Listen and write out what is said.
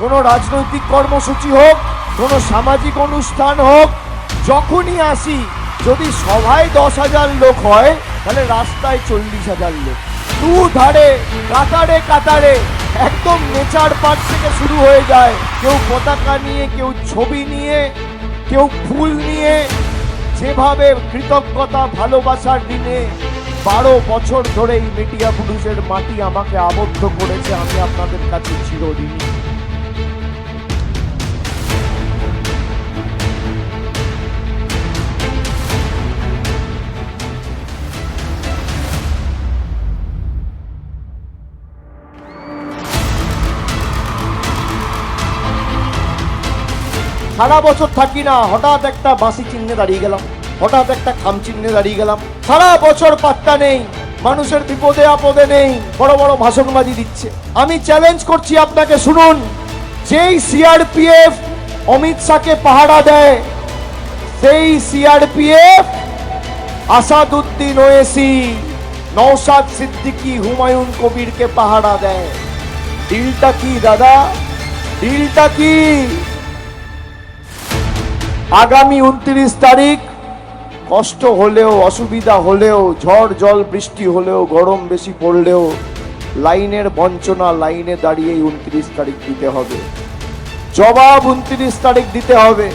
কোনো রাজনৈতিক কর্মসূচি হোক, কোনো সামাজিক অনুষ্ঠান হোক, যখনই আসি যদি সভায় 10,000 লোক হয় তাহলে রাস্তায় 40,000 লোক। দুধারে কাতারে কাতারে একদম নেচার পার্ক থেকে শুরু হয়ে যায়, কেউ পতাকা নিয়ে, কেউ ছবি নিয়ে, কেউ ফুল নিয়ে। যেভাবে কৃতজ্ঞতা ভালোবাসার দিনে 12 বছর ধরে এই মিডিয়া পুরুষের মাটি আমাকে আবদ্ধ করেছে, আমি আপনাদের কাছে চিরঋণী। সারা বছর থাকি না, হঠাৎ একটা বাঁশি চিহ্নে দাঁড়িয়ে গেলাম, হঠাৎ একটা খাম চিহ্নে দাঁড়িয়ে গেলাম। সারা বছর পাত্তা নেই, মানুষের বিপদে আপদে নেই, বড় বড় ভাষণবাজি দিচ্ছে। আমি চ্যালেঞ্জ করছি আপনাকে, শুনুন, যেই সিআরপিএফ অমিত শাহকে পাহারা দেয়, সেই সিআরপিএফ আসাদুদ্দিন ওয়েসি, নওশাদ সিদ্দিকী, হুমায়ুন কবিরকে পাহারা দেয়। ডিলটা কি দাদা? ডিলটা কি? আগামী 29 তারিখ কষ্ট হলেও, অসুবিধা হলেও, ঝড় জল বৃষ্টি হলেও, গরম বেশি পড়লেও লাইনের বঞ্চনা, লাইনে দাঁড়িয়ে 29 তারিখ দিতে হবে জবাব। 29 তারিখ দিতে হবে।